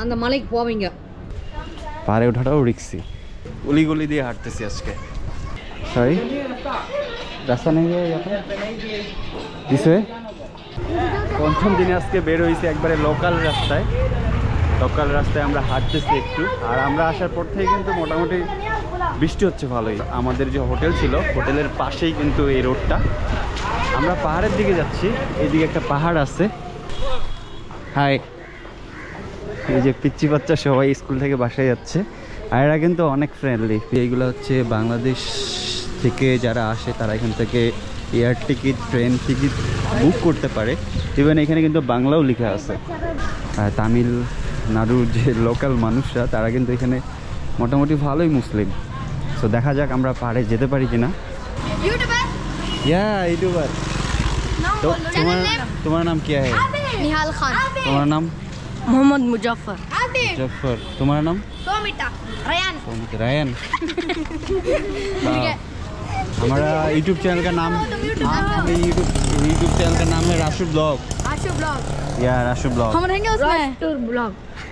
அந்த மலைக்கு போவீங்க. পাহাড়ে ওঠাটাও রিক্সি। গলি দিয়ে হাঁটতেছি আজকে। সরি রাস্তা নেই দিস ওয়ে। প্রথম দিনে আজকে বের হয়েছি একবারে লোকাল রাস্তায় আমরা হাঁটতেছি একটু। আর আমরা আসার পর থেকে কিন্তু মোটামুটি বৃষ্টি হচ্ছে ভালোই। আমাদের যে হোটেল ছিল হোটেলের পাশেই কিন্তু এই রোডটা। আমরা পাহাড়ের দিকে যাচ্ছি, এইদিকে একটা পাহাড় আছে। হাই, এই যে পিচ্চি বাচ্চা সবাই স্কুল থেকে বাসায় যাচ্ছে। আর এরা কিন্তু অনেক ফ্রেন্ডলি। এইগুলো হচ্ছে বাংলাদেশ থেকে যারা আসে তারা এখান থেকে air ticket, train ticket book করতে পারে। ইভেন এখানে কিন্তু বাংলাও লেখা আছে। আর তামিলনাড়ুর যে লোকাল মানুষরা তারা কিন্তু এখানে মোটামুটি ভালোই মুসলিম। সো দেখা যাক আমরা পাহাড়ে যেতে পারি কিনা। यूट्यूबर। तो तुम्हारा नाम क्या है? निहाल खान। तुम्हारा नाम? मोहम्मद मुजफ्फर। मुजफ्फर। तुम्हारा नाम? रयान। रयान। हमारा यूट्यूब चैनल का नाम यूट्यूब चैनल का नाम है राशु ब्लॉग। राशु ब्लॉग। या राशु ब्लॉग। हम रहेंगे उसमें।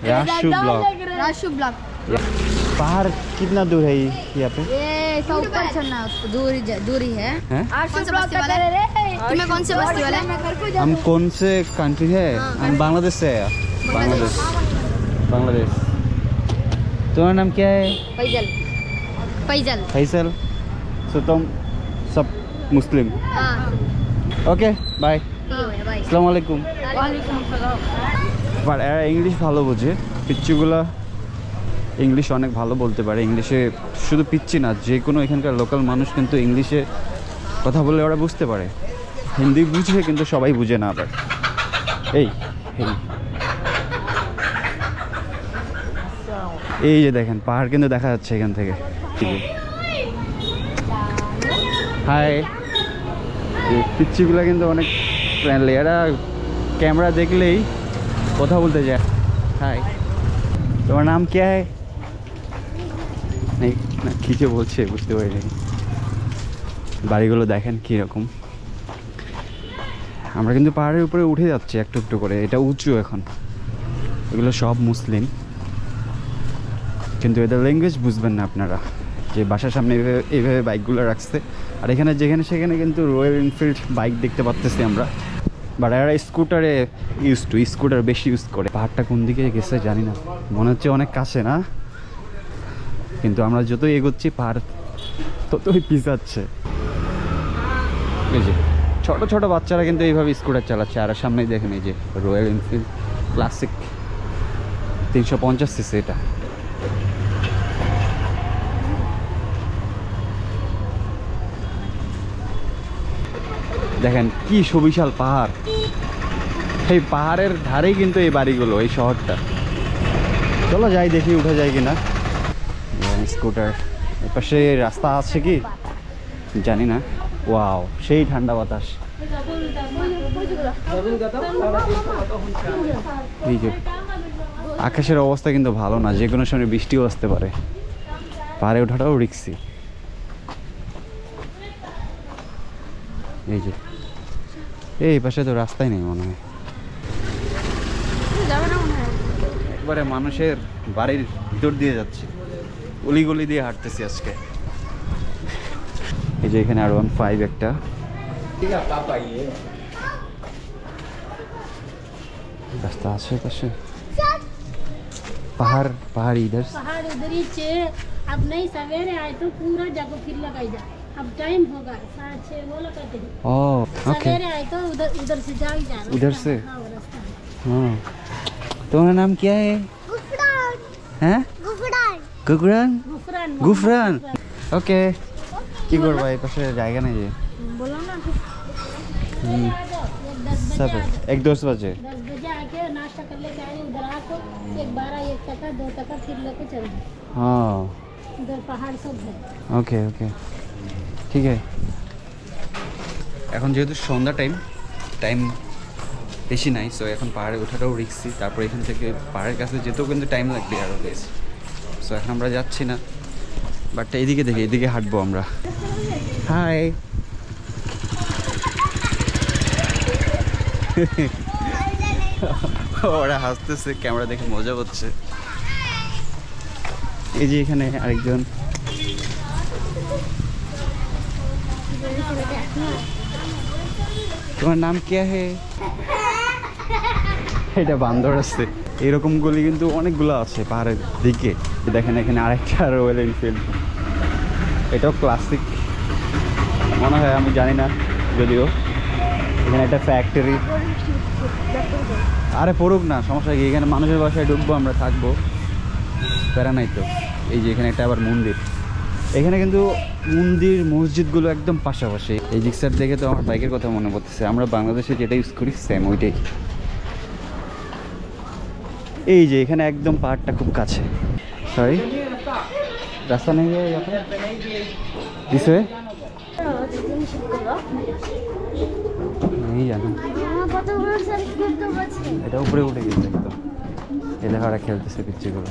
राशु ब्लॉग। राशु ब्लॉग। पहाड़ कितना दूर है यहाँ पे? ये 100 ऊपर चढ़ना, दूरी है। हैं? तुम्हें कौन से बस्ती वाले? हम कौन से कंट्री है? हम बांग्लादेश से है। बांग्लादेश। तुम्हारा नाम क्या है? फैजल। फैजल। फैसल। सो तुम सब मुस्लिम? हाँ। Okay bye. बाय। আসসালামু আলাইকুম। वालेकुम सलाम। বাট এরা ইংলিশ ভালো বোঝে। পিচ্চিগুলা ইংলিশ অনেক ভালো বলতে পারে। ইংলিশে শুধু পিচ্চি না, যে কোনো এখানকার লোকাল মানুষ কিন্তু ইংলিশে কথা বললে ওরা বুঝতে পারে। হিন্দি বুঝে কিন্তু সবাই বুঝে না। আবার এই যে দেখেন পাহাড় কিন্তু দেখা যাচ্ছে এখান থেকে। হাই, পিচ্চিগুলা কিন্তু অনেক ফ্রেন্ডলি। এরা ক্যামেরা দেখলেই কথা বলতে যায়। হাই, তোমার নাম क्या है? না কি যে বলছে বুঝতে পারিনি। বাড়িগুলো দেখেন কীরকম। আমরা কিন্তু পাহাড়ের উপরে উঠে যাচ্ছি একটু একটু করে। এটা উঁচু এখন। এগুলো সব মুসলিম, কিন্তু এদের ল্যাঙ্গুয়েজ বুঝবেন না আপনারা। যে বাসার সামনে এইভাবে বাইকগুলো রাখছে। আর এখানে যেখানে সেখানে কিন্তু রয়্যাল এনফিল্ড বাইক দেখতে পাচ্তেছি আমরা। বাট এরা স্কুটার বেশি ইউজ করে। পাহাড়টা কোন দিকে গেছে জানি না, মনে হচ্ছে অনেক কাছে না, কিন্তু আমরা যতই এগোচ্ছি পাহাড় ততই পিছাচ্ছে। এই যে ছোট ছোট বাচ্চারা কিন্তু এইভাবে স্কুটার চালাচ্ছে। আর সামনেই দেখেন এই যে রয়্যাল এনফিল্ড ক্লাসিক 350 সিসি। এটা দেখেন কি সুবিশাল পাহাড়। এই পাহাড়ের ধারেই কিন্তু এই বাড়িগুলো, এই শহরটা। চলো যাই দেখি উঠে যায় কিনা। স্কুটার এপাশে রাস্তা আছে কি জানি না। ওয়াও, সেই ঠান্ডা বাতাস। এই যে আকাশের অবস্থা কিন্তু ভালো না, যে কোনো সময় বৃষ্টিও আসতে পারে। পাহাড়ে ওঠাটাও রিক্সি। এই যে এই পাশে তো রাস্তাই নেই মনে হয়। একবারে মানুষের বাড়ির ভিতর দিয়ে যাচ্ছে, গলি দিয়ে হাঁটতেছি আজকে। এই যে এখানে R15 একটা। রাস্তা আছে পাশে। पहाड़ इधर ही अब नहीं सवेरे आए तो पूरा जगह फिर लगाई जा। अब टाइम होगा 6:30 वो लगाते हैं। Oh okay. सवेरे आए तो उधर से जाग जाना। उधर से? हाँ, वो रास्ता है। हाँ। तुम्हारा नाम क्या है? गुफरान। हैं? गुफरान। गुफरान? गुफरान। गुफरान। ओके। কি করবা এই পাশে জায়গা নেই যে? बोलो ना। सब 1-10 बजे। 10 बजे आके नाश्ता कर लेके आए उधर आको 1 12 1 टका 2 टका फिर लेके चले। हाँ उधर पहाड़ सब है। ওকে ওকে ঠিক আছে। এখন যেহেতু সন্ধ্যা টাইম বেশি নাই, সো এখন পাহাড়ে ওঠাটাও রিক্সি। তারপর এখান থেকে পাহাড়ের কাছে যেতেও কিন্তু টাইম লাগবে আরও বেশ। সো এখন আমরা যাচ্ছি না, বাট এইদিকে দেখি, এইদিকে হাঁটবো আমরা। হাই। ওরা হাসতেছে, ক্যামেরা দেখে মজা হচ্ছে। এই যে এখানে আরেকজন, তোমার নাম কে হে? এটা বান্দর আছে। এরকম গলি কিন্তু অনেকগুলো আছে পাহাড়ের দিকে। দেখেন এখানে আরেকটা রয়্যাল এনফিল্ড, এটাও ক্লাসিক মনে হয়, আমি জানি না যদিও। এখানে একটা ফ্যাক্টরি। আরে পড়ুক না, সমস্যা কি, এখানে মানুষের বাসায় ঢুকবো, আমরা থাকবো, প্যারা নাই তো। এই যে এখানে একটা আবার মন্দির, এখানে কিন্তু মন্দির মসজিদগুলো একদম পাশাপাশি। এই জিক্সার দেখে তো আমার বাইকের কথা মনে পড়তেছে, আমরা বাংলাদেশে যেটা ইউজ করি সেম ওইটাই। এই যে এখানে একদম পাহাড়টা খুব কাছে। সরি, রাস্তা নেই দিস ওয়ে? এই জানো এটা উপরে উঠে গেছে একদম। এই দেখো ওরা খেলতেছে পিচ্ছিগুলো।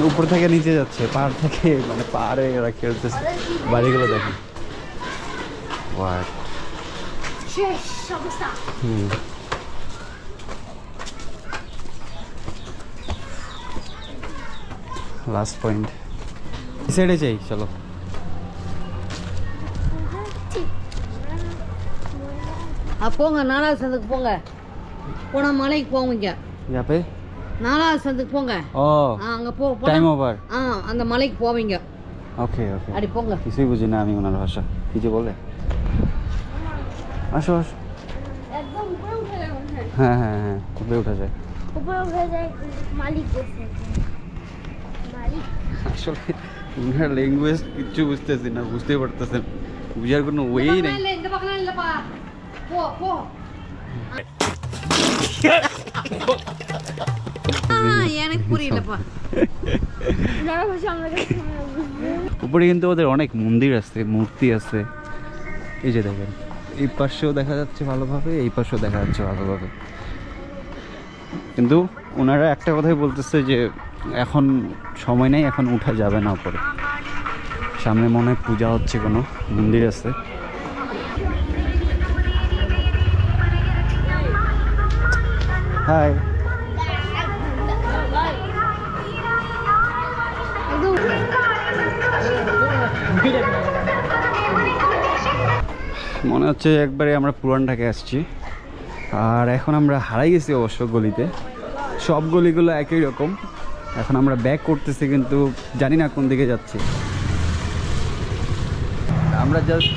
উপর থেকে নিচে যাচ্ছে, পাহাড় থেকে, মানে পাহাড়ে ওরা খেলতেছে। বাড়িগুলো দেখো, লাস্ট পয়েন্ট সাইডে চাই, চলো। போங்க, நாலாவது சந்துக்கு போங்க. போனா மலைக்கு போவீங்க. यहाँ पे நாலாவது சந்துக்கு போங்க. அங்க টাইম ওভার। அந்த মலைக்கு போவீங்க। ওকে ওকে, আরে পোঙ্গা। কিছুই বুঝি না আমি ওনার ভাষা, কি যে বলে। আসো আসো। একদম উপরে উঠে যাবেন। হ্যাঁ হ্যাঁ হ্যাঁ, উপরে উঠা যায়। উপরে উঠে যায় মালিক বসে। মালিক আসলে ওনার ল্যাঙ্গুয়েজ কিচ্ছু বুঝতেছি না, বুঝতেই পারতেছেন, বুঝার কোনো ওয়েই নেই। இந்த பக்கம் இல்லப்பா. போ போ. எனக்கு புரியலப்பா। উপরে কিন্তু ওদের অনেক মন্দির আছে, মূর্তি আছে। এই যে দেখেন, এই পাশেও দেখা যাচ্ছে ভালোভাবে, এই পাশেও দেখা যাচ্ছে ভালোভাবে। কিন্তু ওনারা একটা কথাই বলতেছে যে এখন সময় নেই, এখন উঠা যাবে না উপরে। সামনে মনে হয় পূজা হচ্ছে, কোনো মন্দির আছে। হাই, মনে হচ্ছে একবারে আমরা পুরান ঢাকে আসছি। আর এখন আমরা হারাই গেছি অবশ্য গলিতে, সব গলিগুলো একই রকম। এখন আমরা ব্যাক করতেছি, কিন্তু জানি না কোন দিকে যাচ্ছি। আমরা জাস্ট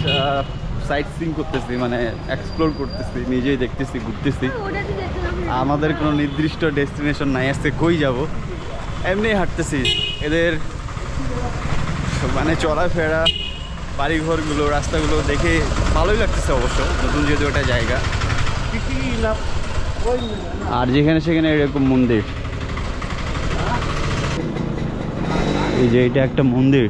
সাইট সিং করতেছি, মানে এক্সপ্লোর করতেছি, নিজেই দেখতেছি, ঘুরতেছি। আমাদের কোনো নির্দিষ্ট ডেস্টিনেশন নাই, আজকে কই যাব, এমনি হাঁটতেছি। এদের মানে চলাফেরা, বাড়িঘরগুলো, রাস্তাগুলো দেখে ভালোই লাগতেছে অবশ্য, নতুন যেহেতু একটা জায়গা। আর যেখানে সেখানে এরকম মন্দির, এই যে এটা একটা মন্দির।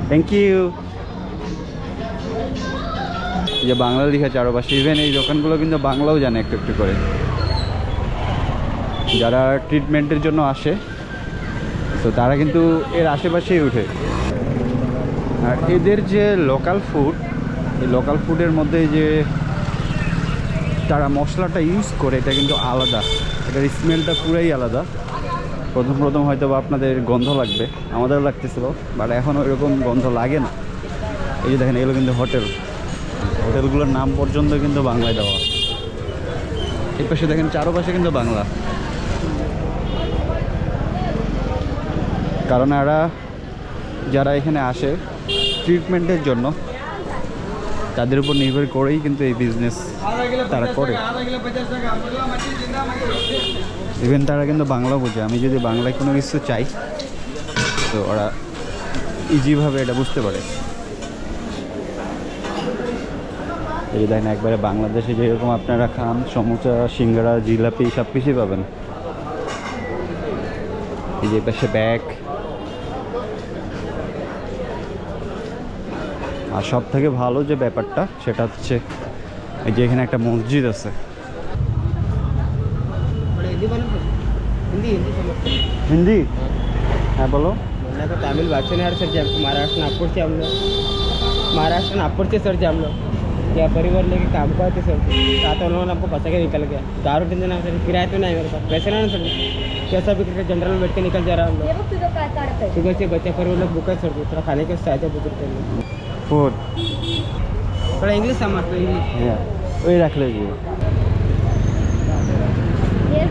Thank you. যে বাংলা লেখা চারপাশে, ইভেন এই দোকানগুলো কিন্তু বাংলাও জানে একটু একটু করে। যারা ট্রিটমেন্টের জন্য আসে তো তারা কিন্তু এর আশেপাশেই উঠে। আর এদের যে লোকাল ফুড, এই লোকাল ফুডের মধ্যে যে তারা মশলাটা ইউজ করে, এটা কিন্তু আলাদা, এটার স্মেলটা পুরাই আলাদা। প্রথম প্রথম হয়তো বা আপনাদের গন্ধ লাগবে, আমাদেরও লাগতেছিল, বাট এখন ওইরকম গন্ধ লাগে না। এই যে দেখেন, এগুলো কিন্তু হোটেল, হোটেলগুলোর নাম পর্যন্ত কিন্তু বাংলায় দেওয়া। এই পাশে দেখেন চারপাশে কিন্তু বাংলা, কারণ এরা যারা এখানে আসে ট্রিটমেন্টের জন্য, তাদের উপর নির্ভর করেই কিন্তু এই বিজনেস তারা করে। ইভেন তারা কিন্তু বাংলা বোঝে। আমি যদি বাংলায় কোনো কিছু চাই তো ওরা ইজিভাবে এটা বুঝতে পারে। এই দেখেন, একবারে বাংলাদেশে যেরকম আপনারা খান সমুচা, সিঙ্গাড়া, জিলাপি সব কিছুই পাবেন। এই যে পাশে ব্যাগ। আর সব থেকে ভালো যে ব্যাপারটা সেটা হচ্ছে এই যে এখানে একটা মসজিদ আছে। হিন্দি? হ্যাঁ বলো। म्हणलं का तमिल भाषा नहीं आ रही सर जी हमको महाराष्ट्र नागपुर से हम लोग महाराष्ट्र नागपुर से सर जी हम लोग क्या परिवार लेके काम को आते सर जी रात उन्होंने हमको फंसा के निकल गया दारू तीन दिन सर किराया तो नहीं मेरे पास पैसे ना सर जी कैसा भी करके जनरल में बैठ के निकल जा रहा हम लोग सुबह से बच्चा परिवार लोग बुका सर जी थोड़ा खाने के सहायता बुजुर्ग के लिए फूड थोड़ा इंग्लिश समझते इंग्लिश ওই রাখলে গিয়ে ये